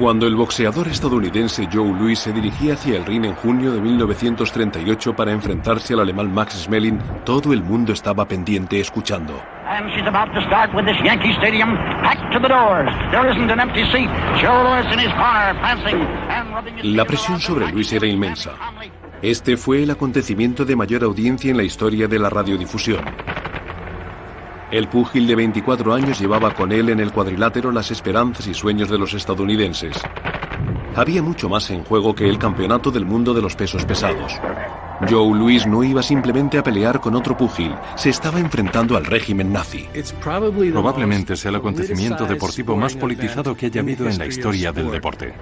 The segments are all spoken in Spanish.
Cuando el boxeador estadounidense Joe Louis se dirigía hacia el ring en junio de 1938 para enfrentarse al alemán Max Schmeling, todo el mundo estaba pendiente escuchando. La presión sobre Louis era inmensa. Este fue el acontecimiento de mayor audiencia en la historia de la radiodifusión. El púgil de 24 años llevaba con él en el cuadrilátero las esperanzas y sueños de los estadounidenses. Había mucho más en juego que el campeonato del mundo de los pesos pesados. Joe Louis no iba simplemente a pelear con otro púgil, se estaba enfrentando al régimen nazi. Probablemente sea el acontecimiento deportivo más politizado que haya habido en la historia del deporte.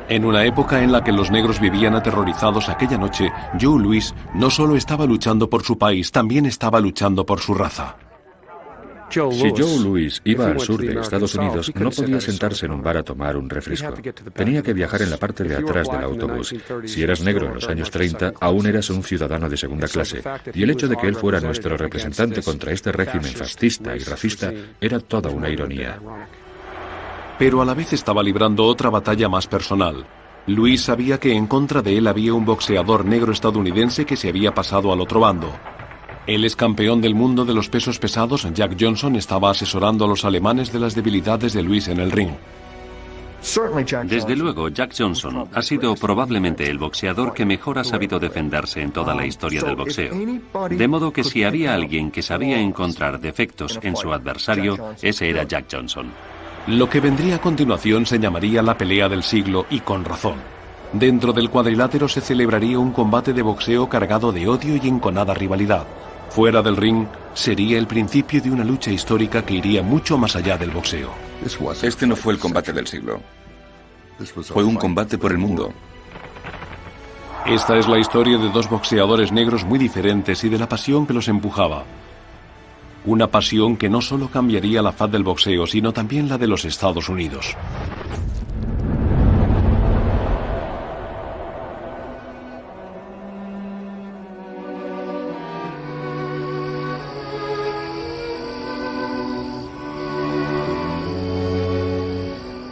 En una época en la que los negros vivían aterrorizados aquella noche, Joe Louis no solo estaba luchando por su país, también estaba luchando por su raza. Si Joe Louis iba al sur de Estados Unidos, no podía sentarse en un bar a tomar un refresco. Tenía que viajar en la parte de atrás del autobús. Si eras negro en los años 30, aún eras un ciudadano de segunda clase. Y el hecho de que él fuera nuestro representante contra este régimen fascista y racista era toda una ironía. Pero a la vez estaba librando otra batalla más personal. Louis sabía que en contra de él había un boxeador negro estadounidense que se había pasado al otro bando. El ex campeón del mundo de los pesos pesados, Jack Johnson, estaba asesorando a los alemanes de las debilidades de Louis en el ring. Desde luego, Jack Johnson ha sido probablemente el boxeador que mejor ha sabido defenderse en toda la historia del boxeo. De modo que si había alguien que sabía encontrar defectos en su adversario, ese era Jack Johnson. Lo que vendría a continuación se llamaría la pelea del siglo, y con razón. Dentro del cuadrilátero se celebraría un combate de boxeo cargado de odio y enconada rivalidad. Fuera del ring, sería el principio de una lucha histórica que iría mucho más allá del boxeo. Este no fue el combate del siglo. Fue un combate por el mundo. Esta es la historia de dos boxeadores negros muy diferentes y de la pasión que los empujaba. Una pasión que no solo cambiaría la faz del boxeo, sino también la de los Estados Unidos.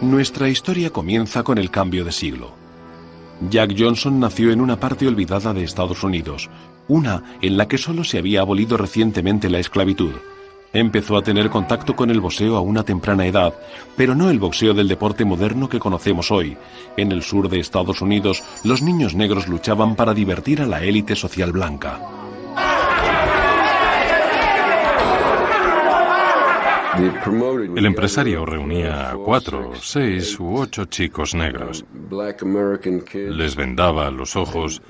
Nuestra historia comienza con el cambio de siglo. Jack Johnson nació en una parte olvidada de Estados Unidos, una en la que solo se había abolido recientemente la esclavitud. Empezó a tener contacto con el boxeo a una temprana edad, pero no el boxeo del deporte moderno que conocemos hoy. En el sur de Estados Unidos, los niños negros luchaban para divertir a la élite social blanca. El empresario reunía a 4, 6 u 8 chicos negros. Les vendaba los ojos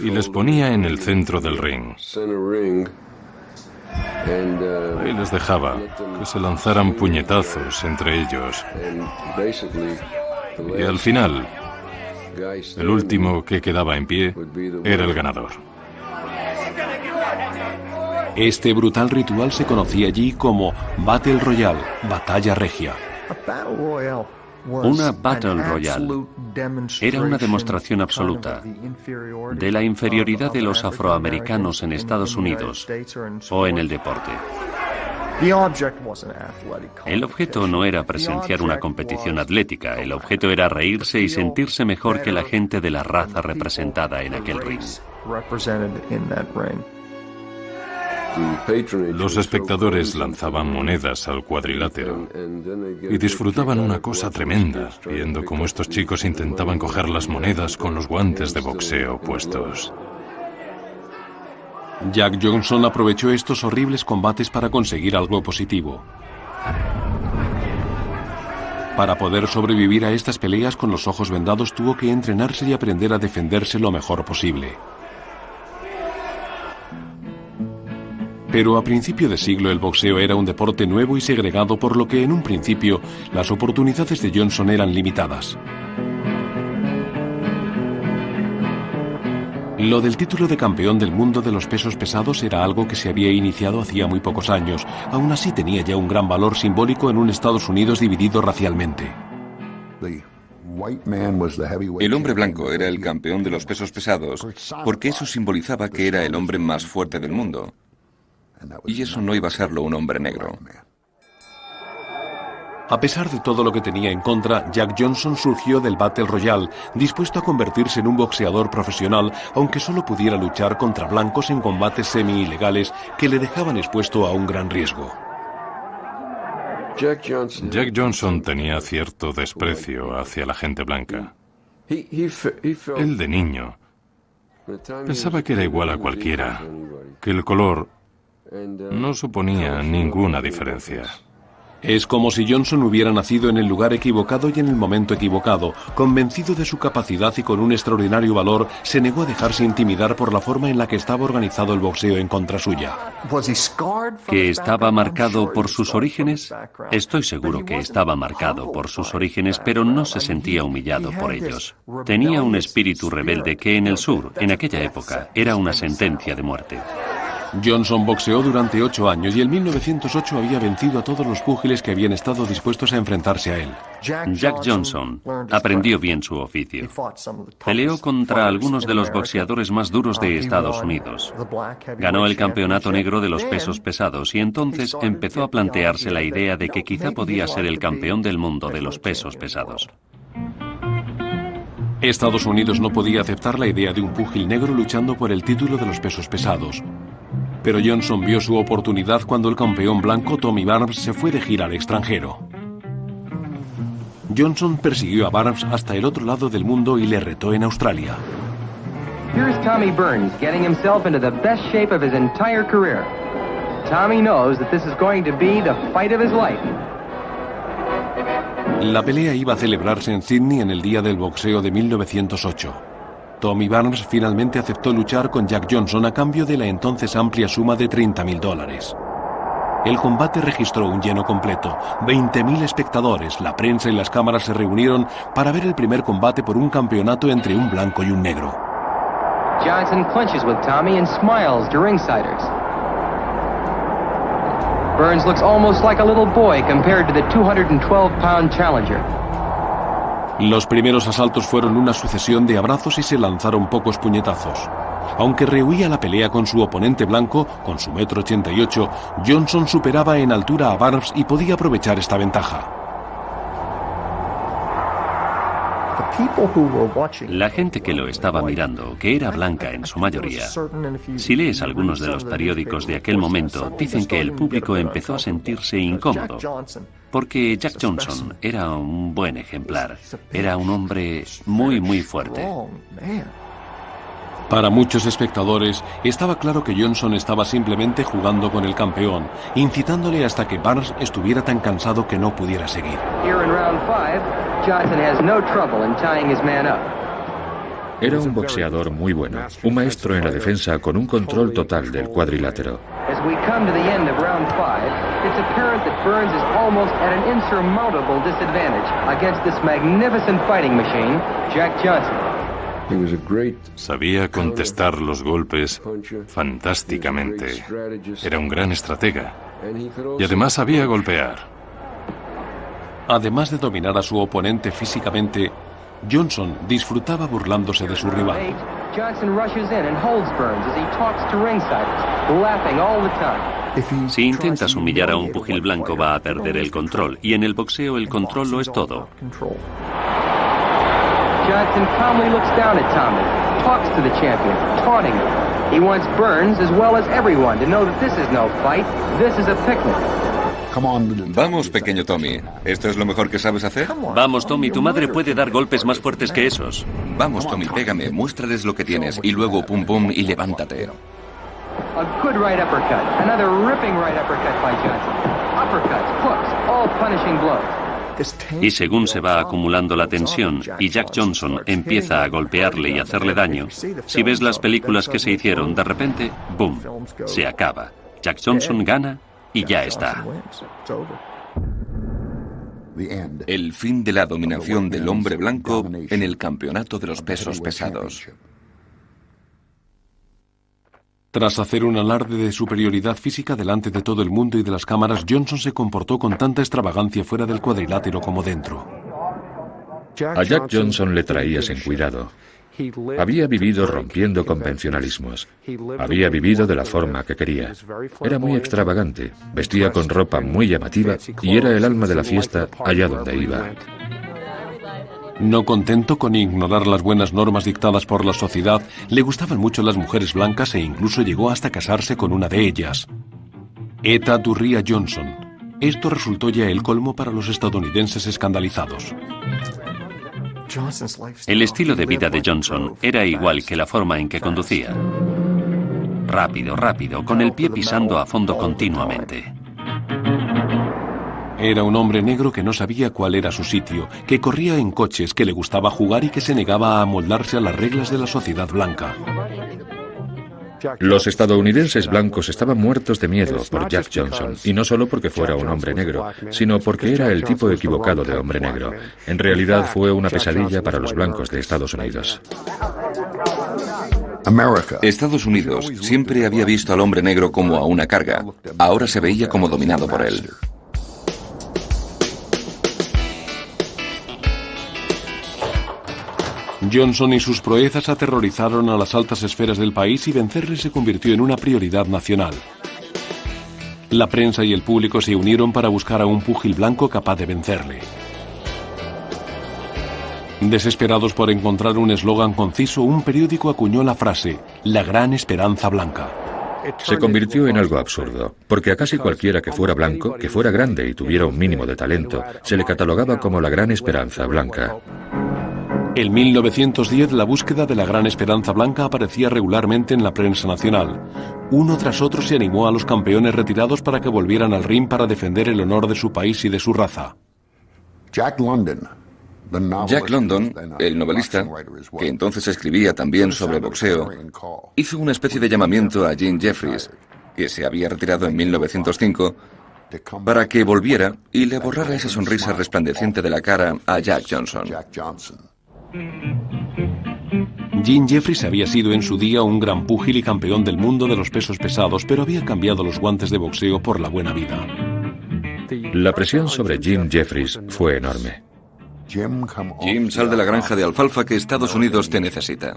y les ponía en el centro del ring. Y les dejaba que se lanzaran puñetazos entre ellos. Y al final, el último que quedaba en pie era el ganador. Este brutal ritual se conocía allí como Battle Royale, batalla regia. Una Battle Royale era una demostración absoluta de la inferioridad de los afroamericanos en Estados Unidos o en el deporte. El objeto no era presenciar una competición atlética, el objeto era reírse y sentirse mejor que la gente de la raza representada en aquel ring. Los espectadores lanzaban monedas al cuadrilátero y disfrutaban una cosa tremenda, viendo cómo estos chicos intentaban coger las monedas con los guantes de boxeo puestos. Jack Johnson aprovechó estos horribles combates para conseguir algo positivo. Para poder sobrevivir a estas peleas con los ojos vendados, tuvo que entrenarse y aprender a defenderse lo mejor posible. Pero a principio de siglo el boxeo era un deporte nuevo y segregado, por lo que en un principio las oportunidades de Johnson eran limitadas. Lo del título de campeón del mundo de los pesos pesados era algo que se había iniciado hacía muy pocos años. Aún así tenía ya un gran valor simbólico en un Estados Unidos dividido racialmente. El hombre blanco era el campeón de los pesos pesados porque eso simbolizaba que era el hombre más fuerte del mundo. Y eso no iba a serlo un hombre negro. A pesar de todo lo que tenía en contra, Jack Johnson surgió del Battle Royale, dispuesto a convertirse en un boxeador profesional, aunque solo pudiera luchar contra blancos en combates semi-ilegales que le dejaban expuesto a un gran riesgo. Jack Johnson tenía cierto desprecio hacia la gente blanca. Él de niño pensaba que era igual a cualquiera, que el color no suponía ninguna diferencia. Es como si Johnson hubiera nacido en el lugar equivocado y en el momento equivocado. Convencido de su capacidad y con un extraordinario valor, se negó a dejarse intimidar por la forma en la que estaba organizado el boxeo en contra suya. ¿Que estaba marcado por sus orígenes? Estoy seguro que estaba marcado por sus orígenes, pero no se sentía humillado por ellos. Tenía un espíritu rebelde que en el sur, en aquella época, era una sentencia de muerte. Johnson boxeó durante 8 años y en 1908 había vencido a todos los púgiles que habían estado dispuestos a enfrentarse a él. Jack Johnson aprendió bien su oficio. Peleó contra algunos de los boxeadores más duros de Estados Unidos. Ganó el campeonato negro de los pesos pesados y entonces empezó a plantearse la idea de que quizá podía ser el campeón del mundo de los pesos pesados. Estados Unidos no podía aceptar la idea de un púgil negro luchando por el título de los pesos pesados. Pero Johnson vio su oportunidad cuando el campeón blanco Tommy Barnes se fue de gira al extranjero. Johnson persiguió a Barnes hasta el otro lado del mundo y le retó en Australia. Here's Tommy Burns getting himself into the best shape of his entire career. Tommy knows that this is going to be the fight of his life. La pelea iba a celebrarse en Sydney en el Día del Boxeo de 1908. Tommy Barnes finalmente aceptó luchar con Jack Johnson a cambio de la entonces amplia suma de $30,000. El combate registró un lleno completo. 20.000 espectadores, la prensa y las cámaras se reunieron para ver el primer combate por un campeonato entre un blanco y un negro. Johnson clinches with Tommy and smiles to ringsiders. Burns looks almost like a little boy compared to the 212-pound challenger. Los primeros asaltos fueron una sucesión de abrazos y se lanzaron pocos puñetazos. Aunque rehuía la pelea con su oponente blanco, con su 1,88 m, Johnson superaba en altura a Barnes y podía aprovechar esta ventaja. La gente que lo estaba mirando, que era blanca en su mayoría, si lees algunos de los periódicos de aquel momento, dicen que el público empezó a sentirse incómodo, porque Jack Johnson era un buen ejemplar, era un hombre muy fuerte. Para muchos espectadores, estaba claro que Johnson estaba simplemente jugando con el campeón, incitándole hasta que Barnes estuviera tan cansado que no pudiera seguir. Era un boxeador muy bueno, un maestro en la defensa con un control total del cuadrilátero. Sabía contestar los golpes fantásticamente. Era un gran estratega. Y además sabía golpear. Además de dominar a su oponente físicamente, Johnson disfrutaba burlándose de su rival. Si intentas humillar a un púgil blanco, va a perder el control. Y en el boxeo el control lo es todo. Johnson calmly looks down at Tommy, talks to the champion, taunting him. He wants Burns, as well as everyone, to know that this is no fight, this is a picnic. Vamos, pequeño Tommy. ¿Esto es lo mejor que sabes hacer? Vamos, Tommy, tu madre puede dar golpes más fuertes que esos. Vamos, Tommy, pégame, muéstrales lo que tienes y luego pum pum y levántate. A good right uppercut, another ripping right uppercut by Johnson. Uppercuts, hooks, all punishing blows. Y según se va acumulando la tensión y Jack Johnson empieza a golpearle y hacerle daño, si ves las películas que se hicieron, de repente, ¡boom!, se acaba. Jack Johnson gana y ya está. El fin de la dominación del hombre blanco en el campeonato de los pesos pesados. Tras hacer un alarde de superioridad física delante de todo el mundo y de las cámaras, Johnson se comportó con tanta extravagancia fuera del cuadrilátero como dentro. A Jack Johnson le traías en cuidado. Había vivido rompiendo convencionalismos. Había vivido de la forma que quería. Era muy extravagante, vestía con ropa muy llamativa y era el alma de la fiesta allá donde iba. No contento con ignorar las buenas normas dictadas por la sociedad, le gustaban mucho las mujeres blancas e incluso llegó hasta casarse con una de ellas, Etta Durria Johnson. Esto resultó ya el colmo para los estadounidenses escandalizados. El estilo de vida de Johnson era igual que la forma en que conducía. Rápido, rápido, con el pie pisando a fondo continuamente. Era un hombre negro que no sabía cuál era su sitio, que corría en coches, que le gustaba jugar y que se negaba a amoldarse a las reglas de la sociedad blanca. Los estadounidenses blancos estaban muertos de miedo por Jack Johnson, y no solo porque fuera un hombre negro, sino porque era el tipo equivocado de hombre negro. En realidad fue una pesadilla para los blancos de Estados Unidos. Estados Unidos siempre había visto al hombre negro como a una carga. Ahora se veía como dominado por él. Johnson y sus proezas aterrorizaron a las altas esferas del país y vencerle se convirtió en una prioridad nacional. La prensa y el público se unieron para buscar a un púgil blanco capaz de vencerle. Desesperados por encontrar un eslogan conciso, un periódico acuñó la frase «La gran esperanza blanca». Se convirtió en algo absurdo, porque a casi cualquiera que fuera blanco, que fuera grande y tuviera un mínimo de talento, se le catalogaba como la gran esperanza blanca. En 1910, la búsqueda de la gran esperanza blanca aparecía regularmente en la prensa nacional. Uno tras otro se animó a los campeones retirados para que volvieran al ring para defender el honor de su país y de su raza. Jack London, el novelista, que entonces escribía también sobre boxeo, hizo una especie de llamamiento a Jim Jeffries, que se había retirado en 1905, para que volviera y le borrara esa sonrisa resplandeciente de la cara a Jack Johnson. Jim Jeffries había sido en su día un gran púgil y campeón del mundo de los pesos pesados, pero había cambiado los guantes de boxeo por la buena vida. La presión sobre Jim Jeffries fue enorme. Jim, sal de la granja de alfalfa que Estados Unidos te necesita.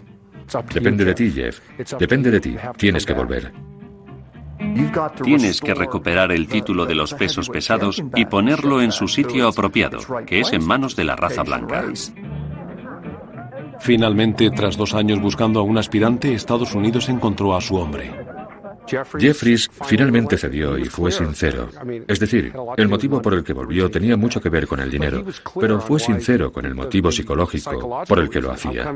Depende de ti, Jeff. Depende de ti. Tienes que volver. Tienes que recuperar el título de los pesos pesados y ponerlo en su sitio apropiado, que es en manos de la raza blanca. Finalmente, tras 2 años buscando a un aspirante, Estados Unidos encontró a su hombre. Jeffries finalmente cedió y fue sincero. Es decir, el motivo por el que volvió tenía mucho que ver con el dinero, pero fue sincero con el motivo psicológico por el que lo hacía.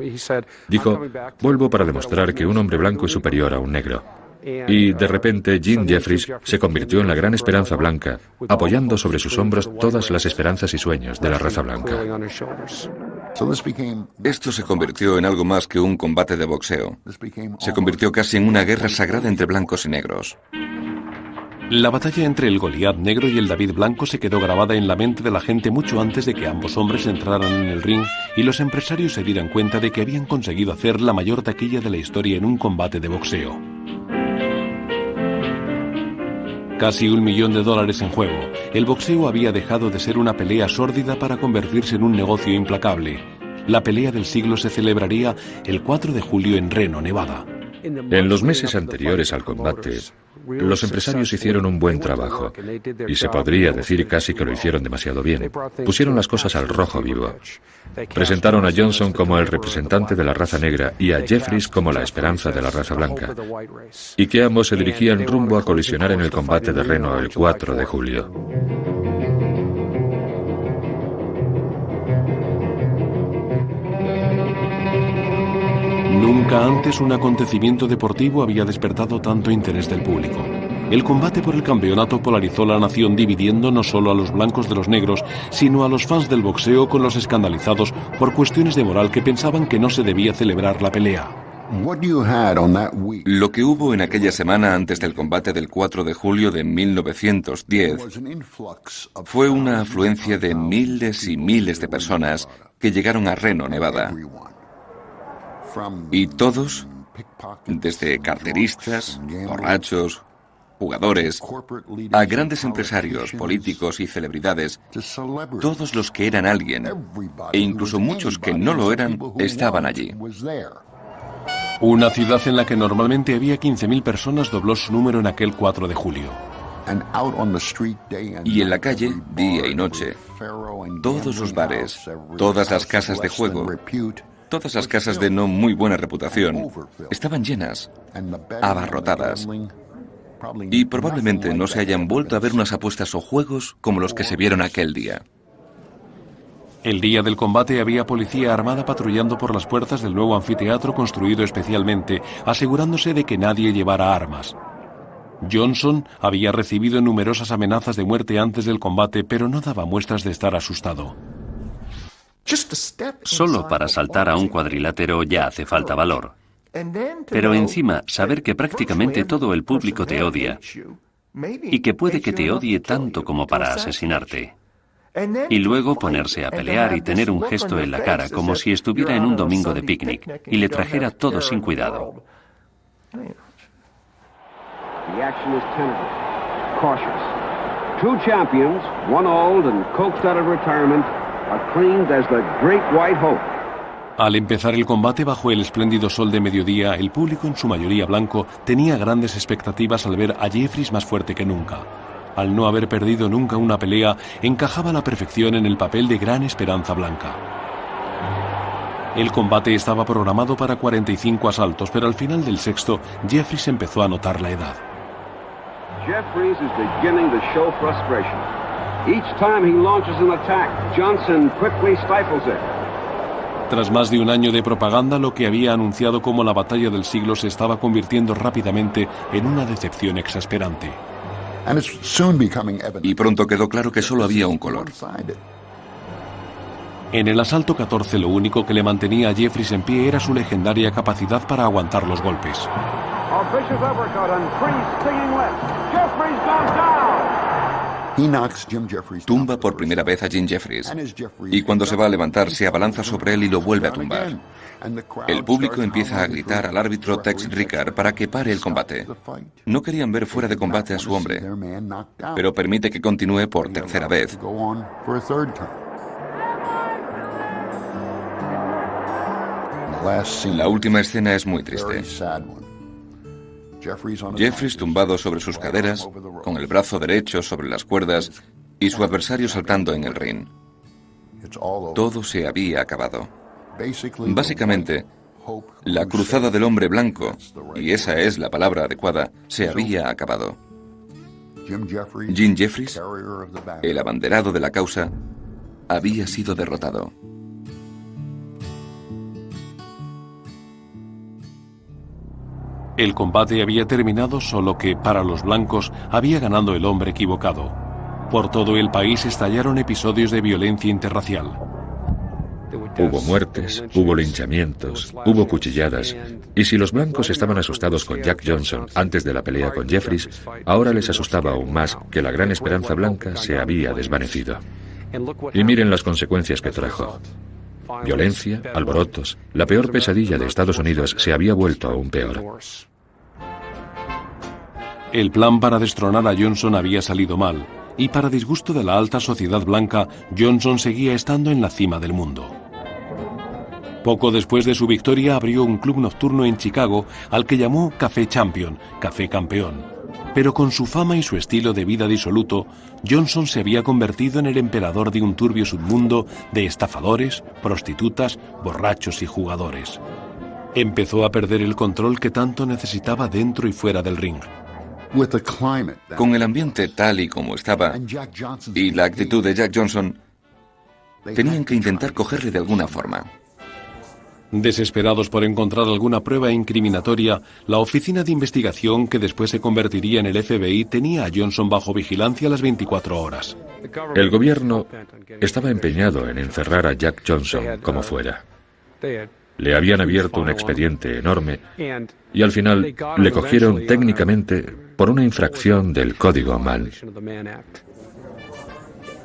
Dijo, vuelvo para demostrar que un hombre blanco es superior a un negro. Y de repente Jim Jeffries se convirtió en la gran esperanza blanca, apoyando sobre sus hombros todas las esperanzas y sueños de la raza blanca. Esto se convirtió en algo más que un combate de boxeo. Se convirtió casi en una guerra sagrada entre blancos y negros. La batalla entre el Goliat negro y el David blanco se quedó grabada en la mente de la gente mucho antes de que ambos hombres entraran en el ring y los empresarios se dieran cuenta de que habían conseguido hacer la mayor taquilla de la historia en un combate de boxeo. Casi $1 millón en juego. El boxeo había dejado de ser una pelea sórdida para convertirse en un negocio implacable. La pelea del siglo se celebraría el 4 de julio en Reno, Nevada. En los meses anteriores al combate, los empresarios hicieron un buen trabajo, y se podría decir casi que lo hicieron demasiado bien. Pusieron las cosas al rojo vivo. Presentaron a Johnson como el representante de la raza negra y a Jeffries como la esperanza de la raza blanca, y que ambos se dirigían rumbo a colisionar en el combate de Reno el 4 de julio. Nunca antes un acontecimiento deportivo había despertado tanto interés del público. El combate por el campeonato polarizó la nación, dividiendo no solo a los blancos de los negros, sino a los fans del boxeo con los escandalizados por cuestiones de moral que pensaban que no se debía celebrar la pelea. Lo que hubo en aquella semana antes del combate del 4 de julio de 1910 fue una afluencia de miles y miles de personas que llegaron a Reno, Nevada. Y todos, desde carteristas, borrachos, jugadores, a grandes empresarios, políticos y celebridades, todos los que eran alguien, e incluso muchos que no lo eran, estaban allí. Una ciudad en la que normalmente había 15.000 personas dobló su número en aquel 4 de julio. Y en la calle, día y noche, todos los bares, todas las casas de juego, todas las casas de no muy buena reputación, estaban llenas, abarrotadas. Y probablemente no se hayan vuelto a ver unas apuestas o juegos como los que se vieron aquel día. El día del combate había policía armada patrullando por las puertas del nuevo anfiteatro construido especialmente, asegurándose de que nadie llevara armas. Johnson había recibido numerosas amenazas de muerte antes del combate, pero no daba muestras de estar asustado. Solo para saltar a un cuadrilátero ya hace falta valor. Pero encima, saber que prácticamente todo el público te odia y que puede que te odie tanto como para asesinarte. Y luego ponerse a pelear y tener un gesto en la cara como si estuviera en un domingo de picnic y le trajera todo sin cuidado. The action is tentative, cautious. Two champions, one old and coaxed out of retirement, acclaimed as the Great White Hope. Al empezar el combate bajo el espléndido sol de mediodía, el público, en su mayoría blanco, tenía grandes expectativas al ver a Jeffries más fuerte que nunca. Al no haber perdido nunca una pelea, encajaba a la perfección en el papel de gran esperanza blanca. El combate estaba programado para 45 asaltos, pero al final del sexto, Jeffries empezó a notar la edad. Jeffries is beginning to show frustration. Each time he launches an attack, Johnson quickly stifles it. Tras más de un año de propaganda, lo que había anunciado como la batalla del siglo se estaba convirtiendo rápidamente en una decepción exasperante. Y pronto quedó claro que solo había un color. En el asalto 14, lo único que le mantenía a Jeffries en pie era su legendaria capacidad para aguantar los golpes. Tumba por primera vez a Jim Jeffries, y cuando se va a levantar se abalanza sobre él y lo vuelve a tumbar. El público empieza a gritar al árbitro Tex Rickard para que pare el combate. No querían ver fuera de combate a su hombre, pero permite que continúe por tercera vez. La última escena es muy triste. Jeffries tumbado sobre sus caderas, con el brazo derecho sobre las cuerdas y su adversario saltando en el ring. Todo se había acabado. Básicamente, la cruzada del hombre blanco, y esa es la palabra adecuada, se había acabado. Jim Jeffries, el abanderado de la causa, había sido derrotado. El combate había terminado, solo que, para los blancos, había ganado el hombre equivocado. Por todo el país estallaron episodios de violencia interracial. Hubo muertes, hubo linchamientos, hubo cuchilladas, y si los blancos estaban asustados con Jack Johnson antes de la pelea con Jeffries, ahora les asustaba aún más que la gran esperanza blanca se había desvanecido. Y miren las consecuencias que trajo. Violencia, alborotos, la peor pesadilla de Estados Unidos se había vuelto aún peor. El plan para destronar a Johnson había salido mal, y para disgusto de la alta sociedad blanca, Johnson seguía estando en la cima del mundo. Poco después de su victoria abrió un club nocturno en Chicago al que llamó Café Champion, Café Campeón. Pero con su fama y su estilo de vida disoluto, Johnson se había convertido en el emperador de un turbio submundo de estafadores, prostitutas, borrachos y jugadores. Empezó a perder el control que tanto necesitaba dentro y fuera del ring. Con el ambiente tal y como estaba y la actitud de Jack Johnson, tenían que intentar cogerle de alguna forma. Desesperados por encontrar alguna prueba incriminatoria, la oficina de investigación, que después se convertiría en el FBI, tenía a Johnson bajo vigilancia las 24 horas. El gobierno estaba empeñado en encerrar a Jack Johnson como fuera. Le habían abierto un expediente enorme y al final le cogieron técnicamente por una infracción del Código Mann.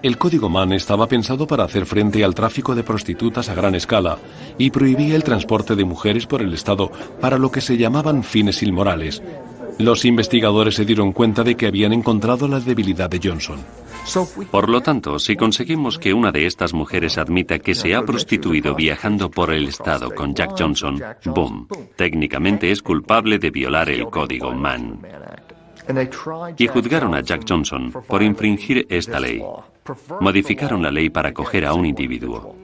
El Código Mann estaba pensado para hacer frente al tráfico de prostitutas a gran escala y prohibía el transporte de mujeres por el Estado para lo que se llamaban fines inmorales, Los investigadores se dieron cuenta de que habían encontrado la debilidad de Johnson. Por lo tanto, si conseguimos que una de estas mujeres admita que se ha prostituido viajando por el estado con Jack Johnson, boom, técnicamente es culpable de violar el código Mann. Y juzgaron a Jack Johnson por infringir esta ley. Modificaron la ley para acoger a un individuo.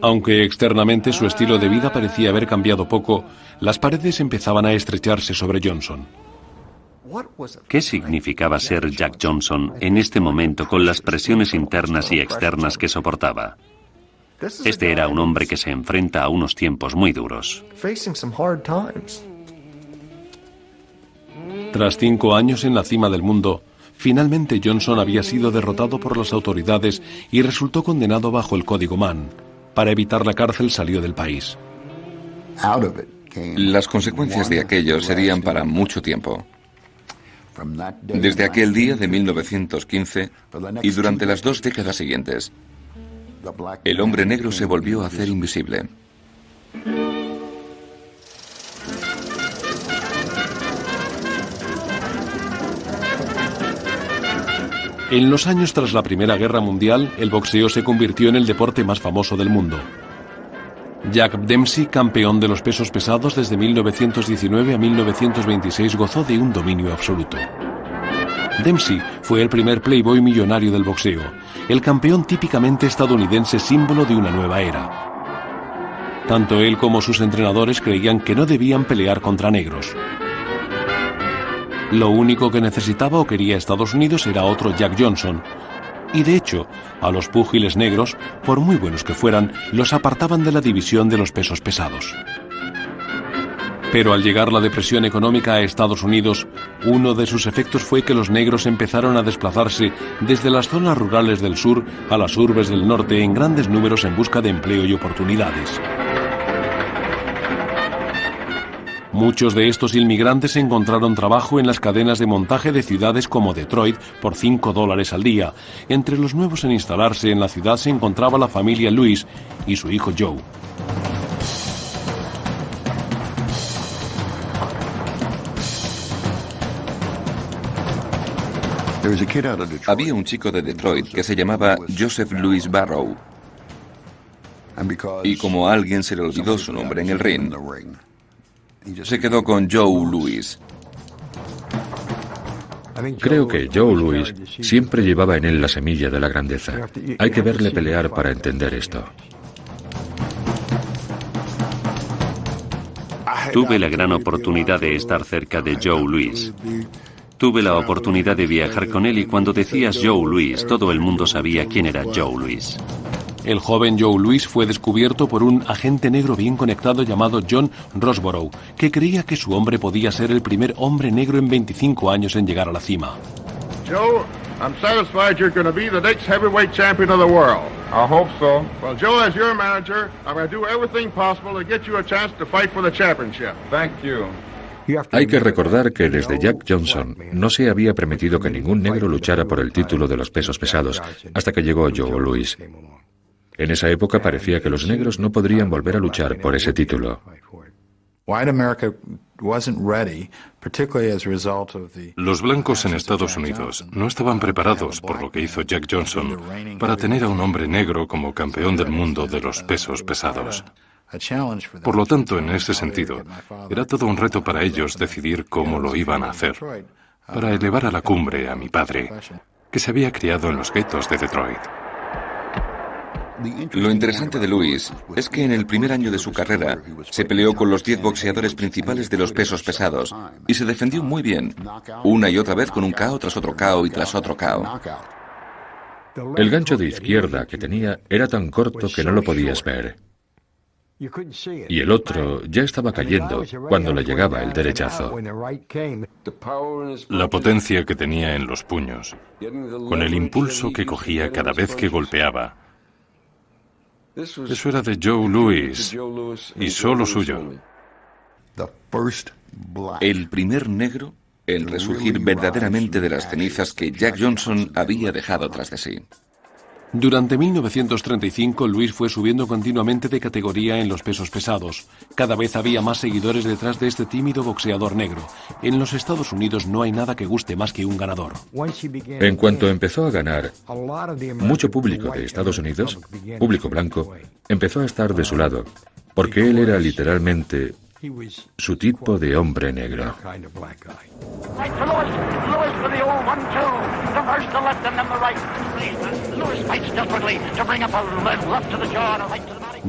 Aunque externamente su estilo de vida parecía haber cambiado poco, las paredes empezaban a estrecharse sobre Johnson. ¿Qué significaba ser Jack Johnson en este momento con las presiones internas y externas que soportaba? Este era un hombre que se enfrenta a unos tiempos muy duros. Tras 5 años en la cima del mundo, finalmente Johnson había sido derrotado por las autoridades y resultó condenado bajo el Código Mann. Para evitar la cárcel salió del país. Las consecuencias de aquello serían para mucho tiempo. Desde aquel día de 1915 y durante las 2 décadas siguientes, el hombre negro se volvió a hacer invisible. En los años tras la Primera Guerra Mundial, el boxeo se convirtió en el deporte más famoso del mundo. Jack Dempsey, campeón de los pesos pesados desde 1919 a 1926, gozó de un dominio absoluto. Dempsey fue el primer playboy millonario del boxeo, el campeón típicamente estadounidense, símbolo de una nueva era. Tanto él como sus entrenadores creían que no debían pelear contra negros. Lo único que necesitaba o quería Estados Unidos era otro Jack Johnson. Y de hecho, a los púgiles negros, por muy buenos que fueran, los apartaban de la división de los pesos pesados. Pero al llegar la depresión económica a Estados Unidos, uno de sus efectos fue que los negros empezaron a desplazarse desde las zonas rurales del sur a las urbes del norte en grandes números en busca de empleo y oportunidades. Muchos de estos inmigrantes encontraron trabajo en las cadenas de montaje de ciudades como Detroit por $5 al día. Entre los nuevos en instalarse en la ciudad se encontraba la familia Lewis y su hijo Joe. Había un chico de Detroit que se llamaba Joseph Louis Barrow. Y como a alguien se le olvidó su nombre en el ring, se quedó con Joe Louis. Creo que Joe Louis siempre llevaba en él la semilla de la grandeza. Hay que verle pelear para entender esto. Tuve la gran oportunidad de estar cerca de Joe Louis. Tuve la oportunidad de viajar con él y cuando decías Joe Louis, todo el mundo sabía quién era Joe Louis. El joven Joe Louis fue descubierto por un agente negro bien conectado llamado John Rosborough, que creía que su hombre podía ser el primer hombre negro en 25 años en llegar a la cima. Joe, I'm satisfied you're going to be the next heavyweight champion of the world. I hope so. Well, Joe, as your manager, I'm going to do everything possible to get you a chance to fight for the championship. Thank you. Hay que recordar que desde Jack Johnson no se había permitido que ningún negro luchara por el título de los pesos pesados, hasta que llegó Joe Louis. En esa época parecía que los negros no podrían volver a luchar por ese título. Los blancos en Estados Unidos no estaban preparados, por lo que hizo Jack Johnson, para tener a un hombre negro como campeón del mundo de los pesos pesados. Por lo tanto, en ese sentido, era todo un reto para ellos decidir cómo lo iban a hacer, para elevar a la cumbre a mi padre, que se había criado en los guetos de Detroit. Lo interesante de Louis es que en el primer año de su carrera se peleó con los 10 boxeadores principales de los pesos pesados y se defendió muy bien, una y otra vez con un KO tras otro KO y tras otro KO. El gancho de izquierda que tenía era tan corto que no lo podías ver. Y el otro ya estaba cayendo cuando le llegaba el derechazo. La potencia que tenía en los puños, con el impulso que cogía cada vez que golpeaba. Eso era de Joe Louis y solo suyo. El primer negro en resurgir verdaderamente de las cenizas que Jack Johnson había dejado tras de sí. Durante 1935, Louis fue subiendo continuamente de categoría en los pesos pesados. Cada vez había más seguidores detrás de este tímido boxeador negro. En los Estados Unidos no hay nada que guste más que un ganador. En cuanto empezó a ganar, mucho público de Estados Unidos, público blanco, empezó a estar de su lado, porque él era literalmente su tipo de hombre negro.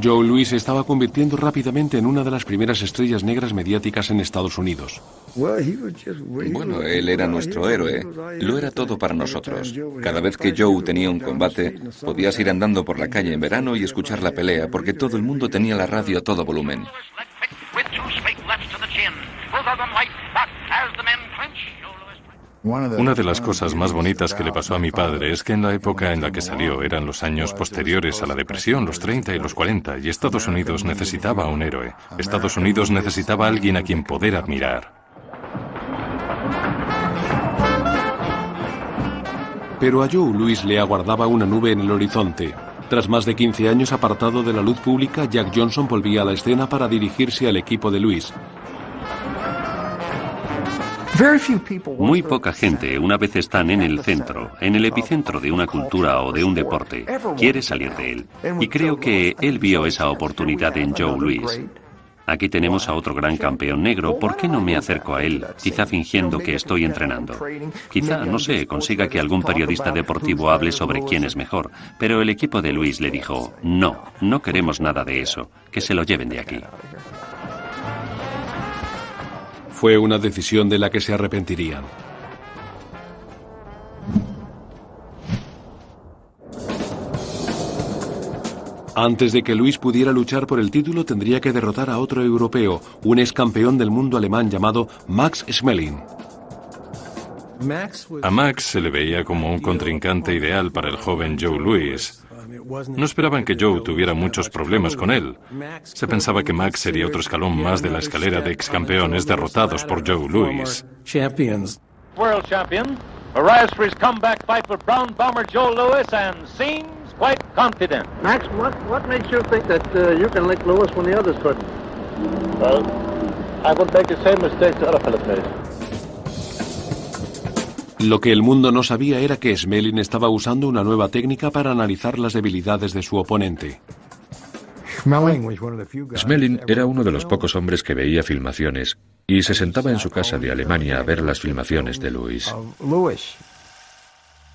Joe Louis se estaba convirtiendo rápidamente en una de las primeras estrellas negras mediáticas en Estados Unidos. Bueno, él era nuestro héroe. Lo era todo para nosotros. Cada vez que Joe tenía un combate, podías ir andando por la calle en verano y escuchar la pelea, porque todo el mundo tenía la radio a todo volumen. Una de las cosas más bonitas que le pasó a mi padre es que en la época en la que salió eran los años posteriores a la depresión, los 30 y los 40, y Estados Unidos necesitaba un héroe. Estados Unidos necesitaba a alguien a quien poder admirar. Pero a Joe Louis le aguardaba una nube en el horizonte. Tras más de 15 años apartado de la luz pública, Jack Johnson volvía a la escena para dirigirse al equipo de Louis. Muy poca gente, una vez están en el centro, en el epicentro de una cultura o de un deporte, quiere salir de él. Y creo que él vio esa oportunidad en Joe Louis. Aquí tenemos a otro gran campeón negro, ¿por qué no me acerco a él? Quizá fingiendo que estoy entrenando. Quizá, no sé, consiga que algún periodista deportivo hable sobre quién es mejor. Pero el equipo de Louis le dijo, no, no queremos nada de eso, que se lo lleven de aquí. Fue una decisión de la que se arrepentirían. Antes de que Louis pudiera luchar por el título, tendría que derrotar a otro europeo, un ex campeón del mundo alemán llamado Max Schmeling. A Max se le veía como un contrincante ideal para el joven Joe Louis. No esperaban que Joe tuviera muchos problemas con él. Se pensaba que Max sería otro escalón más de la escalera de ex campeones derrotados por Joe Louis. World champion arrives for his comeback fight with Brown Bomber Joe Louis and seems quite confident. Max, what makes you think that you can lick Louis when the others couldn't? Well, I would make the same mistakes the other fellas made. Lo que el mundo no sabía era que Schmeling estaba usando una nueva técnica para analizar las debilidades de su oponente. Schmeling era uno de los pocos hombres que veía filmaciones y se sentaba en su casa de Alemania a ver las filmaciones de Louis.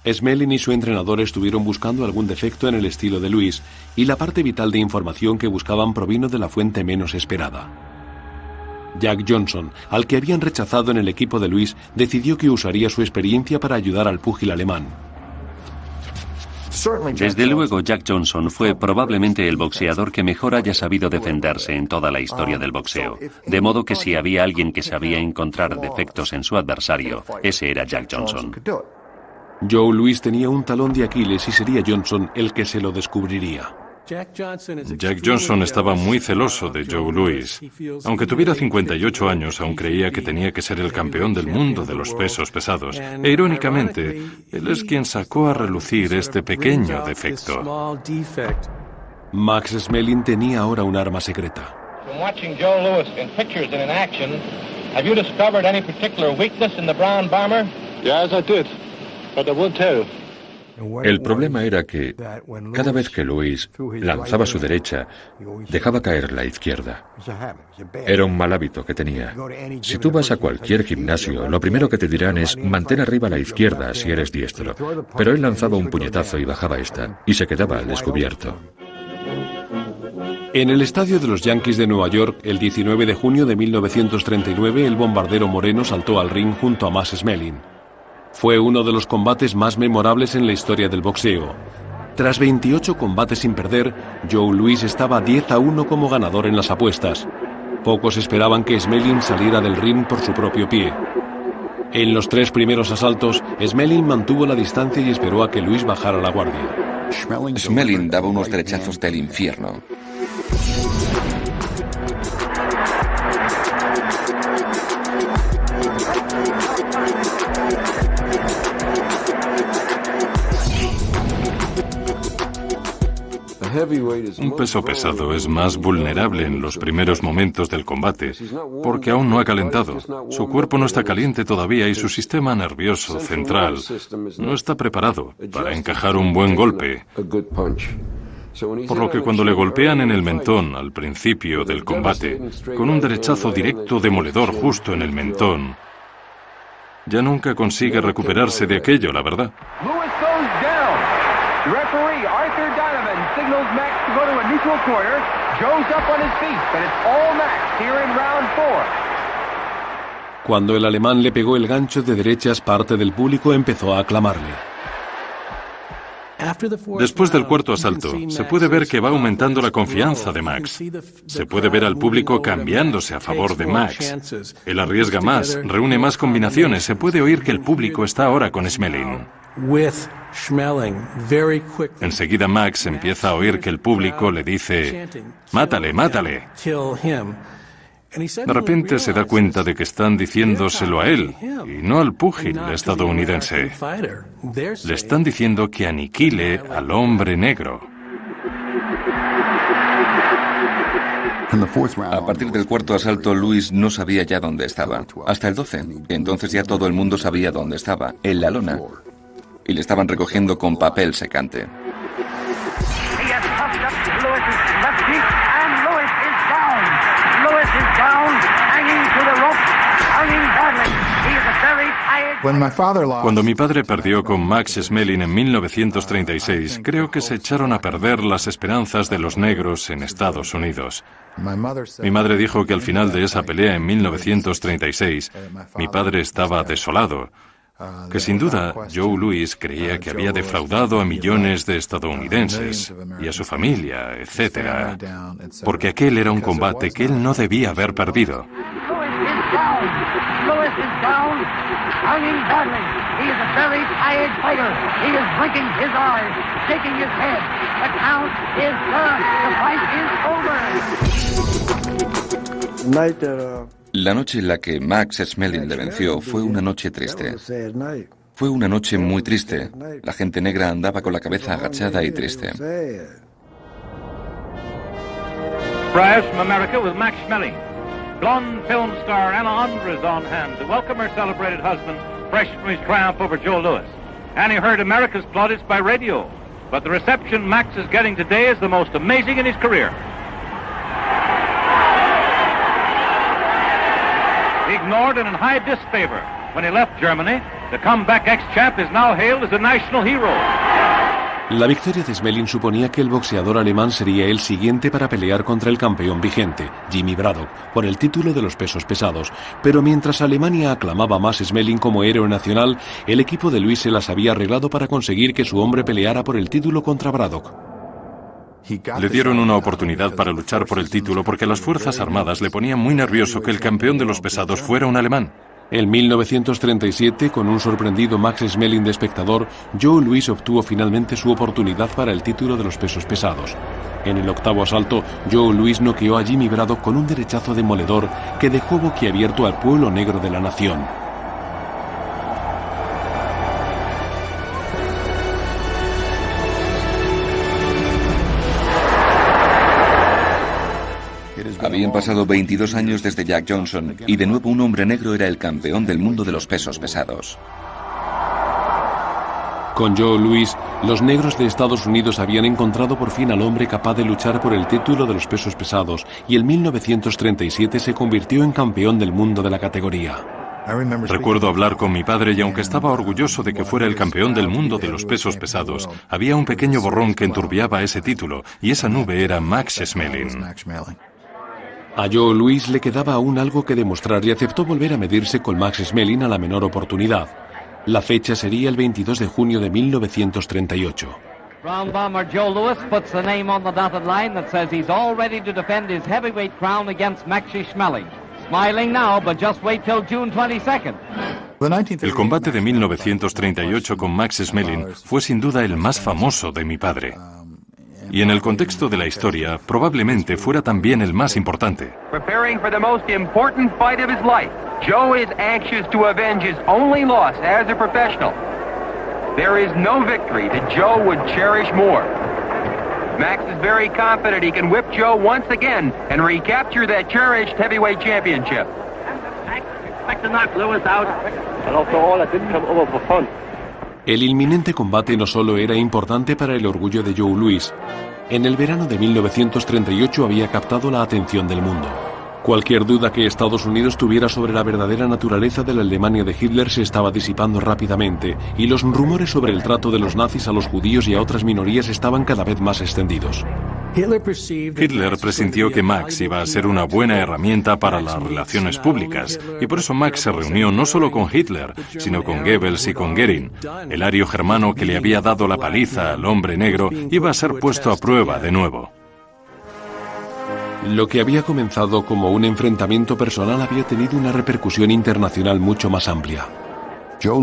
Schmeling y su entrenador estuvieron buscando algún defecto en el estilo de Louis, y la parte vital de información que buscaban provino de la fuente menos esperada. Jack Johnson, al que habían rechazado en el equipo de Louis, decidió que usaría su experiencia para ayudar al púgil alemán. Desde luego, Jack Johnson fue probablemente el boxeador que mejor haya sabido defenderse en toda la historia del boxeo. De modo que si había alguien que sabía encontrar defectos en su adversario, ese era Jack Johnson. Joe Louis tenía un talón de Aquiles y sería Johnson el que se lo descubriría. Jack Johnson estaba muy celoso de Joe Louis. Aunque tuviera 58 años, aún creía que tenía que ser el campeón del mundo de los pesos pesados. E irónicamente, él es quien sacó a relucir este pequeño defecto. Max Schmeling tenía ahora un arma secreta. From watching Joe Louis in pictures and in action, have you discovered any particular weakness in the Brown Bomber? Yes, I did, but I won't tell you. El problema era que cada vez que Louis lanzaba su derecha, dejaba caer la izquierda. Era un mal hábito que tenía. Si tú vas a cualquier gimnasio, lo primero que te dirán es mantén arriba la izquierda si eres diestro. Pero él lanzaba un puñetazo y bajaba esta, y se quedaba al descubierto. En el estadio de los Yankees de Nueva York, el 19 de junio de 1939, el bombardero moreno saltó al ring junto a Max Schmeling. Fue uno de los combates más memorables en la historia del boxeo. Tras 28 combates sin perder, Joe Louis estaba 10-1 como ganador en las apuestas. Pocos esperaban que Schmeling saliera del ring por su propio pie. En los 3 primeros asaltos, Schmeling mantuvo la distancia y esperó a que Louis bajara la guardia. Schmeling daba unos derechazos del infierno. Un peso pesado es más vulnerable en los primeros momentos del combate, porque aún no ha calentado. Su cuerpo no está caliente todavía y su sistema nervioso central no está preparado para encajar un buen golpe. Por lo que cuando le golpean en el mentón al principio del combate, con un derechazo directo demoledor justo en el mentón, ya nunca consigue recuperarse de aquello, la verdad. Referee Arthur Donovan signals Max to go to a neutral corner. Joe's up on his feet, but it's all Max here in round 4. Cuando el alemán le pegó el gancho de derechas, parte del público empezó a aclamarle. Después del cuarto asalto, se puede ver que va aumentando la confianza de Max. Se puede ver al público cambiándose a favor de Max. Él arriesga más, reúne más combinaciones. Se puede oír que el público está ahora con Schmeling. Enseguida Max empieza a oír que el público le dice: «Mátale, mátale». De repente se da cuenta de que están diciéndoselo a él y no al púgil estadounidense. Le están diciendo que aniquile al hombre negro. A partir del cuarto asalto, Lewis no sabía ya dónde estaba. Hasta el 12. Entonces ya todo el mundo sabía dónde estaba, en la lona. Y le estaban recogiendo con papel secante. Cuando mi padre perdió con Max Schmeling en 1936, creo que se echaron a perder las esperanzas de los negros en Estados Unidos. Mi madre dijo que al final de esa pelea en 1936, mi padre estaba desolado, que sin duda Joe Louis creía que había defraudado a millones de estadounidenses y a su familia, etc., porque aquel era un combate que él no debía haber perdido. La noche en la que Max Schmeling le venció fue una noche triste. Fue una noche muy triste. La gente negra andaba con la cabeza agachada y triste. Brass from America with Max Schmeling. Blonde film star Anna Andra is on hand to welcome her celebrated husband, fresh from his triumph over Joe Louis. Annie heard America's plaudits by radio, but the reception Max is getting today is the most amazing in his career. Ignored and in high disfavor when he left Germany, the comeback ex-champ is now hailed as a national hero. La victoria de Schmeling suponía que el boxeador alemán sería el siguiente para pelear contra el campeón vigente, Jimmy Braddock, por el título de los pesos pesados. Pero mientras Alemania aclamaba más a Schmeling como héroe nacional, el equipo de Louis se las había arreglado para conseguir que su hombre peleara por el título contra Braddock. Le dieron una oportunidad para luchar por el título porque las Fuerzas Armadas le ponían muy nervioso que el campeón de los pesados fuera un alemán. En 1937, con un sorprendido Max Schmeling de espectador, Joe Louis obtuvo finalmente su oportunidad para el título de los pesos pesados. En el octavo asalto, Joe Louis noqueó a Jimmy Braddock con un derechazo demoledor que dejó boquiabierto al pueblo negro de la nación. Habían pasado 22 años desde Jack Johnson y de nuevo un hombre negro era el campeón del mundo de los pesos pesados. Con Joe Louis, los negros de Estados Unidos habían encontrado por fin al hombre capaz de luchar por el título de los pesos pesados y en 1937 se convirtió en campeón del mundo de la categoría. Recuerdo hablar con mi padre y aunque estaba orgulloso de que fuera el campeón del mundo de los pesos pesados, había un pequeño borrón que enturbiaba ese título y esa nube era Max Schmeling. A Joe Louis le quedaba aún algo que demostrar y aceptó volver a medirse con Max Schmeling a la menor oportunidad. La fecha sería el 22 de junio de 1938. Brown bomber Joe Louis puts the name on the dotted line that says he's all ready to defend his heavyweight crown against Max Schmeling. Smiling now, but just wait till June 22nd. El combate de 1938 con Max Schmeling fue sin duda el más famoso de mi padre. Y en el contexto de la historia, probablemente fuera también el más importante. Preparing for the most important fight of his life, Joe is anxious to avenge his only loss as a professional. There is no victory that Joe would cherish more. Max is very confident he can whip Joe once again and recapture that cherished heavyweight championship. Max expect to knock Lewis out, but after all, it didn't come over for fun. El inminente combate no solo era importante para el orgullo de Joe Louis. En el verano de 1938 había captado la atención del mundo. Cualquier duda que Estados Unidos tuviera sobre la verdadera naturaleza de la Alemania de Hitler se estaba disipando rápidamente, y los rumores sobre el trato de los nazis a los judíos y a otras minorías estaban cada vez más extendidos. Hitler presintió que Max iba a ser una buena herramienta para las relaciones públicas, y por eso Max se reunió no solo con Hitler, sino con Goebbels y con Goering. El ario germano que le había dado la paliza al hombre negro iba a ser puesto a prueba de nuevo. Lo que había comenzado como un enfrentamiento personal había tenido una repercusión internacional mucho más amplia. Joe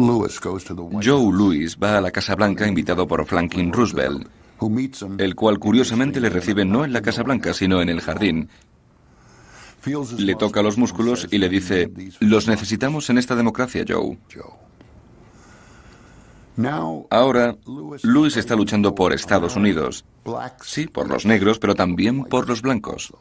Louis va a la Casa Blanca invitado por Franklin Roosevelt, el cual curiosamente le recibe no en la Casa Blanca, sino en el jardín. Le toca los músculos y le dice: los necesitamos en esta democracia, Joe. Ahora, Louis está luchando por Estados Unidos. Sí, por los negros, pero también por los blancos.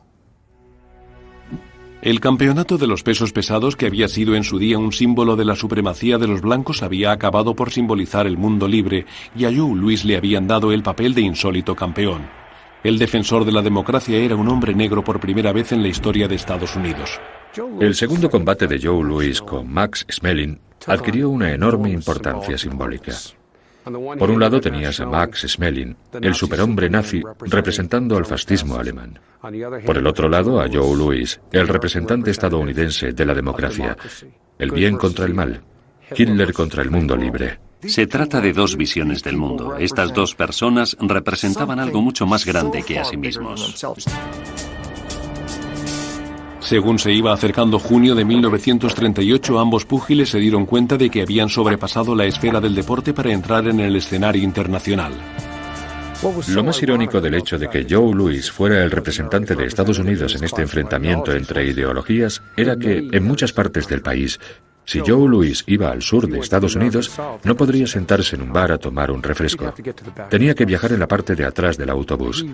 El campeonato de los pesos pesados, que había sido en su día un símbolo de la supremacía de los blancos, había acabado por simbolizar el mundo libre, y a Joe Louis le habían dado el papel de insólito campeón. El defensor de la democracia era un hombre negro por primera vez en la historia de Estados Unidos. El segundo combate de Joe Louis con Max Schmeling adquirió una enorme importancia simbólica. Por un lado tenías a Max Schmeling, el superhombre nazi representando al fascismo alemán. Por el otro lado a Joe Louis, el representante estadounidense de la democracia. El bien contra el mal. Hitler contra el mundo libre. Se trata de dos visiones del mundo. Estas dos personas representaban algo mucho más grande que a sí mismos. Según se iba acercando junio de 1938, ambos púgiles se dieron cuenta de que habían sobrepasado la esfera del deporte para entrar en el escenario internacional. Lo más irónico del hecho de que Joe Louis fuera el representante de Estados Unidos en este enfrentamiento entre ideologías era que, en muchas partes del país, si Joe Louis iba al sur de Estados Unidos, no podría sentarse en un bar a tomar un refresco. Tenía que viajar en la parte de atrás del autobús.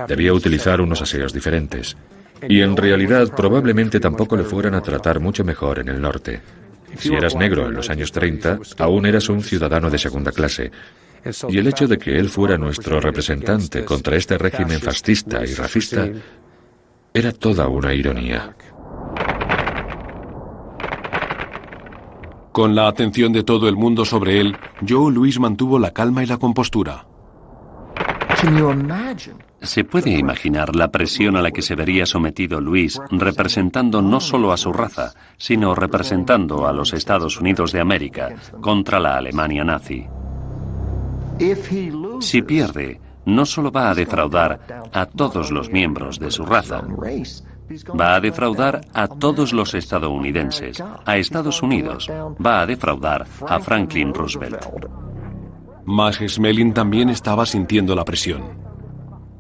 Debía utilizar unos aseos diferentes. Y en realidad probablemente tampoco le fueran a tratar mucho mejor en el norte. Si eras negro en los años 30, aún eras un ciudadano de segunda clase. Y el hecho de que él fuera nuestro representante contra este régimen fascista y racista era toda una ironía. Con la atención de todo el mundo sobre él, Joe Louis mantuvo la calma y la compostura. ¿Se puede imaginar la presión a la que se vería sometido Louis representando no solo a su raza, sino representando a los Estados Unidos de América contra la Alemania nazi? Si pierde, no solo va a defraudar a todos los miembros de su raza, va a defraudar a todos los estadounidenses, a Estados Unidos, va a defraudar a Franklin Roosevelt. Max Schmeling también estaba sintiendo la presión.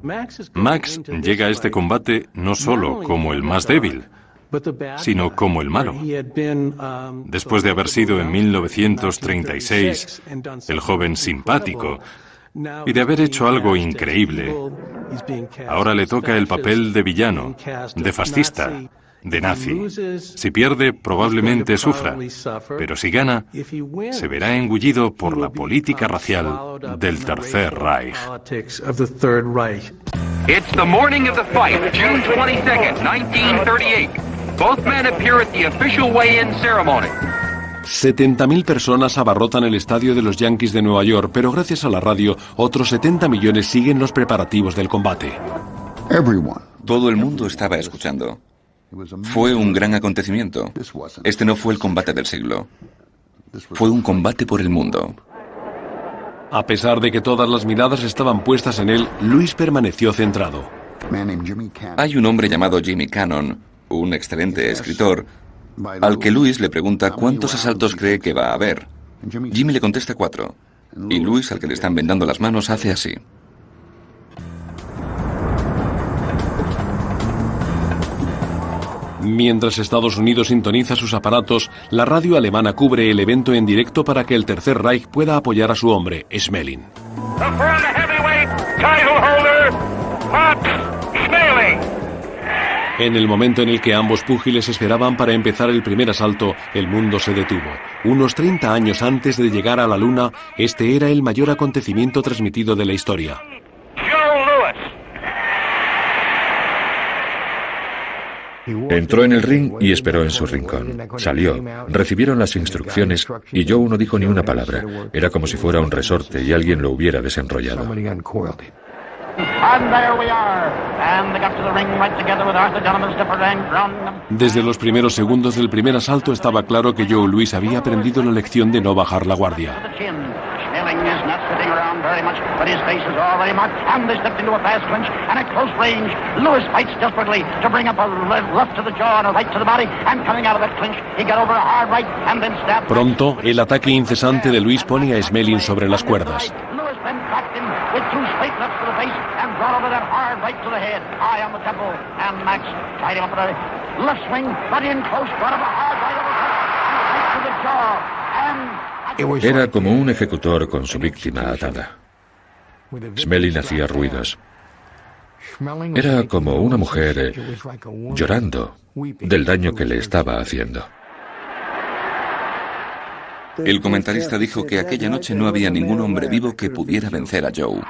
Max llega a este combate no solo como el más débil, sino como el malo. Después de haber sido en 1936 el joven simpático y de haber hecho algo increíble, ahora le toca el papel de villano, de fascista, de nazi. Si pierde, probablemente sufra, pero si gana, se verá engullido por la política racial del Tercer Reich. It's the morning of the fight, June 22nd, 1938. Both men appear at the official weigh-in ceremony. 70.000 personas abarrotan el estadio de los Yankees de Nueva York, pero gracias a la radio, otros 70 millones siguen los preparativos del combate. Todo el mundo estaba escuchando. Fue un gran acontecimiento. Este no fue el combate del siglo. Fue un combate por el mundo. A pesar de que todas las miradas estaban puestas en él, Louis permaneció centrado. Hay un hombre llamado Jimmy Cannon, un excelente escritor, al que Louis le pregunta cuántos asaltos cree que va a haber. Jimmy le contesta 4. Y Louis, al que le están vendando las manos, hace así. Mientras Estados Unidos sintoniza sus aparatos, la radio alemana cubre el evento en directo para que el Tercer Reich pueda apoyar a su hombre, Schmeling. The former heavyweight title holder, En el momento en el que ambos púgiles esperaban para empezar el primer asalto, el mundo se detuvo. Unos 30 años antes de llegar a la Luna, este era el mayor acontecimiento transmitido de la historia. Entró en el ring y esperó en su rincón. Salió, recibieron las instrucciones y Joe no dijo ni una palabra. Era como si fuera un resorte y alguien lo hubiera desenrollado. Desde los primeros segundos del primer asalto estaba claro que Joe Louis había aprendido la lección de no bajar la guardia. Pronto, el ataque incesante de Louis pone a Schmeling sobre las cuerdas. Era como un ejecutor con su víctima atada. Schmeling hacía ruidos. Era como una mujer llorando del daño que le estaba haciendo. El comentarista dijo que aquella noche no había ningún hombre vivo que pudiera vencer a Joe.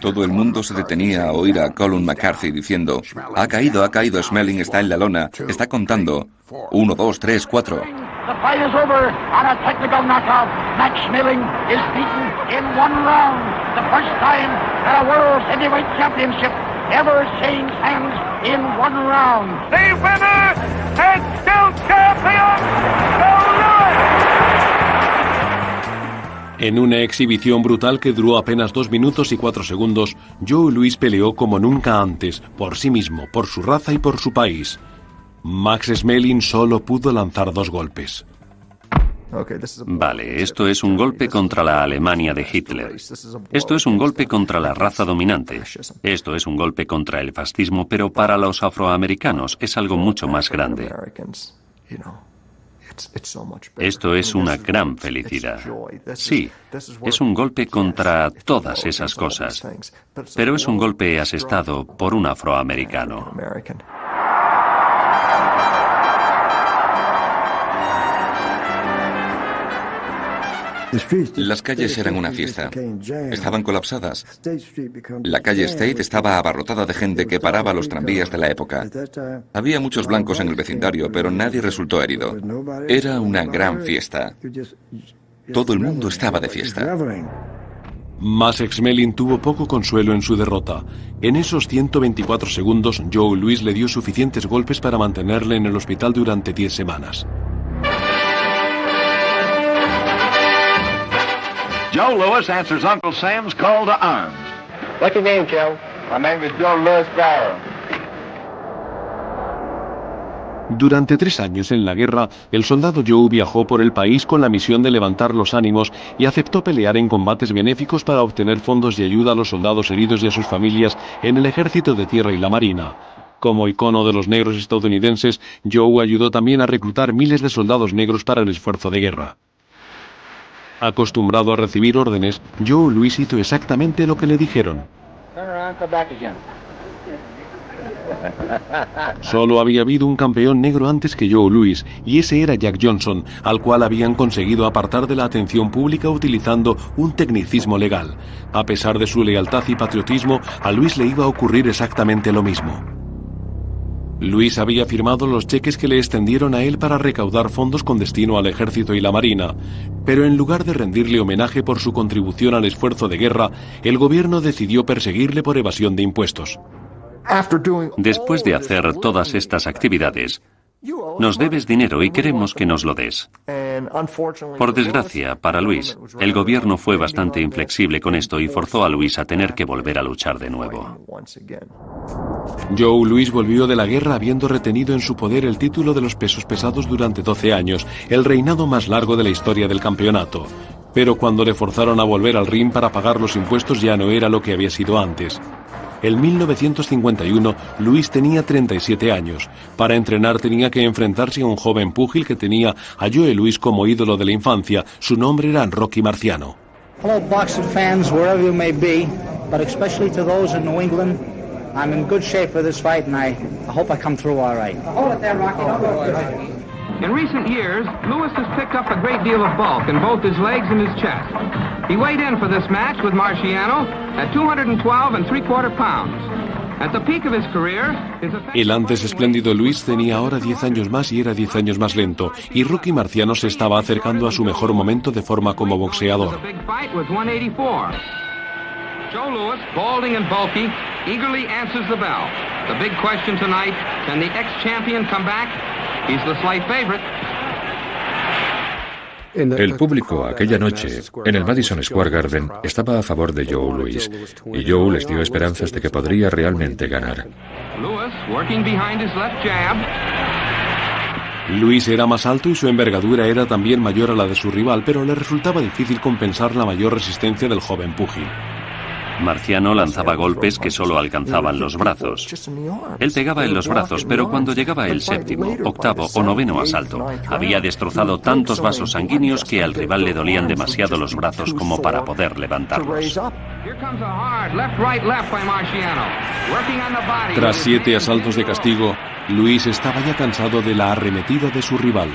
Todo el mundo se detenía a oír a Colin McCarthy diciendo: ha caído, Schmeling está en la lona, está contando. 1, 2, 3, 4. The fight is over on a technical knockout. Max Schmeling is beaten in one round. The first time that a World Heavyweight Championship ever changed hands in one round. The winner and still champion, Joe Louis. En una exhibición brutal que duró apenas 2 minutos y 4 segundos, Joe Louis peleó como nunca antes, por sí mismo, por su raza y por su país. Max Schmeling solo pudo lanzar 2 golpes. Vale, esto es un golpe contra la Alemania de Hitler. Esto es un golpe contra la raza dominante. Esto es un golpe contra el fascismo, pero para los afroamericanos es algo mucho más grande. Esto es una gran felicidad. Sí, es un golpe contra todas esas cosas, pero es un golpe asestado por un afroamericano. Las calles eran una fiesta. Estaban colapsadas. La calle State estaba abarrotada de gente que paraba los tranvías de la época. Había muchos blancos en el vecindario, pero nadie resultó herido. Era una gran fiesta. Todo el mundo estaba de fiesta. Max Schmeling tuvo poco consuelo en su derrota. En esos 124 segundos, Joe Louis le dio suficientes golpes para mantenerle en el hospital durante 10 semanas. Joe Louis answers Uncle Sam's call to arms. What's your name, Joe? My name is Joe Louis Barrow. Durante 3 años en la guerra, el soldado Joe viajó por el país con la misión de levantar los ánimos y aceptó pelear en combates benéficos para obtener fondos y ayuda a los soldados heridos y a sus familias en el ejército de tierra y la marina. Como icono de los negros estadounidenses, Joe ayudó también a reclutar miles de soldados negros para el esfuerzo de guerra. Acostumbrado a recibir órdenes, Joe Louis hizo exactamente lo que le dijeron. Solo había habido un campeón negro antes que Joe Louis, y ese era Jack Johnson, al cual habían conseguido apartar de la atención pública utilizando un tecnicismo legal. A pesar de su lealtad y patriotismo, a Louis le iba a ocurrir exactamente lo mismo. Louis había firmado los cheques que le extendieron a él para recaudar fondos con destino al ejército y la marina, pero en lugar de rendirle homenaje por su contribución al esfuerzo de guerra, el gobierno decidió perseguirle por evasión de impuestos. Después de hacer todas estas actividades, nos debes dinero y queremos que nos lo des. Por desgracia, para Louis, el gobierno fue bastante inflexible con esto y forzó a Louis a tener que volver a luchar de nuevo. Joe Louis volvió de la guerra habiendo retenido en su poder el título de los pesos pesados durante 12 años, el reinado más largo de la historia del campeonato. Pero cuando le forzaron a volver al ring para pagar los impuestos ya no era lo que había sido antes. En 1951, Louis tenía 37 años. Para entrenar tenía que enfrentarse a un joven púgil que tenía a Joe Louis como ídolo de la infancia. Su nombre era Rocky Marciano. Hello, boxing fans, wherever you may be, but especially to those in New England, I'm in good shape for this fight, and I hope I come through all right. Hold it there, Rocky. Don't go it. In recent years, Louis has picked up a great deal of bulk in both his legs and his chest. He weighed in for this match with Marciano at 212 3/4 pounds. At the peak of his career, el antes espléndido Louis tenía ahora 10 años más y era 10 años más lento, y Rocky Marciano se estaba acercando a su mejor momento de forma como boxeador. Joe Louis, balding and bulky, eagerly answers the bell. The big question tonight, can the ex-champion come back? He's the slight favorite. El público aquella noche, en el Madison Square Garden, estaba a favor de Joe Louis, y Joe les dio esperanzas de que podría realmente ganar. Louis era más alto y su envergadura era también mayor a la de su rival, pero le resultaba difícil compensar la mayor resistencia del joven púgil. Marciano lanzaba golpes que solo alcanzaban los brazos. Él pegaba en los brazos, pero cuando llegaba el séptimo, octavo o noveno asalto, había destrozado tantos vasos sanguíneos que al rival le dolían demasiado los brazos como para poder levantarlos. Tras 7 asaltos de castigo, Louis estaba ya cansado de la arremetida de su rival.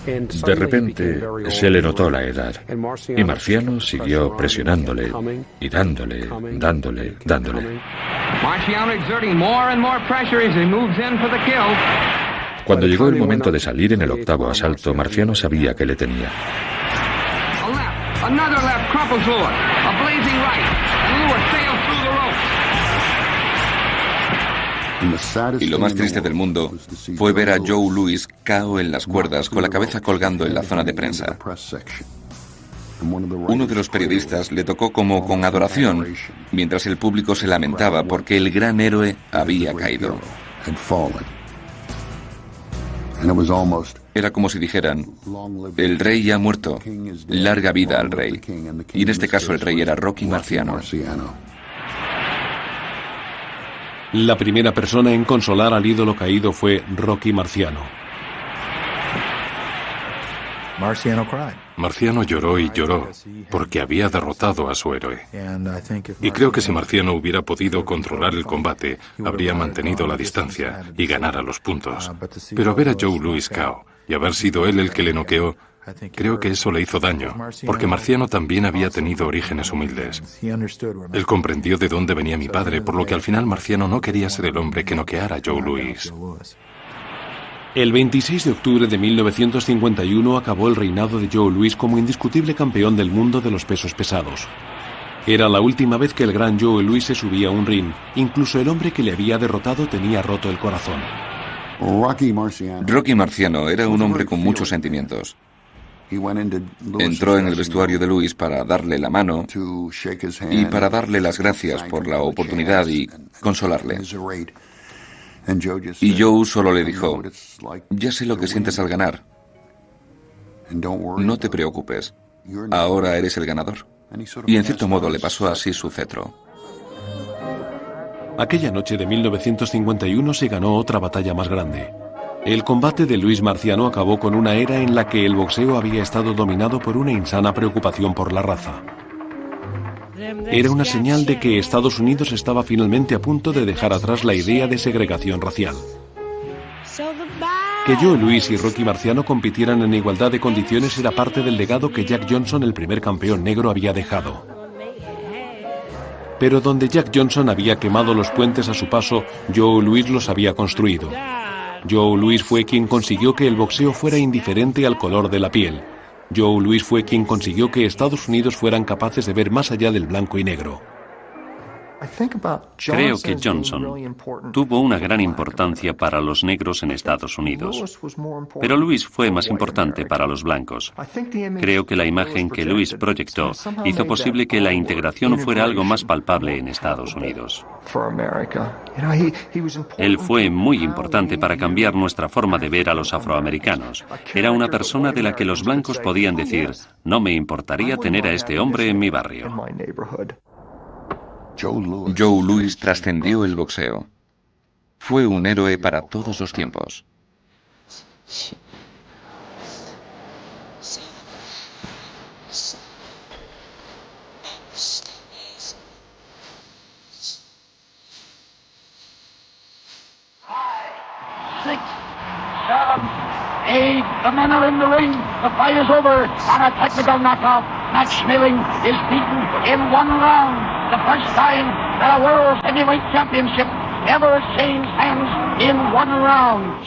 De repente se le notó la edad, y Marciano siguió presionándole y dándole. Cuando llegó el momento de salir en el octavo asalto, Marciano sabía que le tenía. Y lo más triste del mundo fue ver a Joe Louis cao en las cuerdas con la cabeza colgando en la zona de prensa. Uno de los periodistas le tocó como con adoración, mientras el público se lamentaba porque el gran héroe había caído. Era como si dijeran, el rey ha muerto, larga vida al rey. Y en este caso el rey era Rocky Marciano. La primera persona en consolar al ídolo caído fue Rocky Marciano. Marciano lloró y lloró porque había derrotado a su héroe. Y creo que si Marciano hubiera podido controlar el combate, habría mantenido la distancia y ganara los puntos. Pero ver a Joe Louis cao y haber sido él el que le noqueó, creo que eso le hizo daño, porque Marciano también había tenido orígenes humildes. Él comprendió de dónde venía mi padre, por lo que al final Marciano no quería ser el hombre que noqueara a Joe Louis. El 26 de octubre de 1951 acabó el reinado de Joe Louis como indiscutible campeón del mundo de los pesos pesados. Era la última vez que el gran Joe Louis se subía a un ring. Incluso el hombre que le había derrotado tenía roto el corazón. Rocky Marciano era un hombre con muchos sentimientos. Entró en el vestuario de Louis para darle la mano y para darle las gracias por la oportunidad y consolarle. Y Joe solo le dijo, ya sé lo que sientes al ganar. No te preocupes, ahora eres el ganador. Y en cierto modo le pasó así su cetro. Aquella noche de 1951 se ganó otra batalla más grande. El combate de Louis Marciano acabó con una era en la que el boxeo había estado dominado por una insana preocupación por la raza. Era una señal de que Estados Unidos estaba finalmente a punto de dejar atrás la idea de segregación racial. Que Joe Louis y Rocky Marciano compitieran en igualdad de condiciones era parte del legado que Jack Johnson, el primer campeón negro, había dejado. Pero donde Jack Johnson había quemado los puentes a su paso, Joe Louis los había construido. Joe Louis fue quien consiguió que el boxeo fuera indiferente al color de la piel. Joe Louis fue quien consiguió que Estados Unidos fueran capaces de ver más allá del blanco y negro. Creo que Johnson tuvo una gran importancia para los negros en Estados Unidos, pero Lewis fue más importante para los blancos. Creo que la imagen que Lewis proyectó hizo posible que la integración fuera algo más palpable en Estados Unidos. Él fue muy importante para cambiar nuestra forma de ver a los afroamericanos. Era una persona de la que los blancos podían decir, no me importaría tener a este hombre en mi barrio. Joe Louis trascendió el boxeo. Fue un héroe para todos los tiempos. Eight, the men are in the ring. The fight is over on a technical knockout. Max Schmeling is beaten in one round. The first time that a World Heavyweight Championship ever changed hands in one round.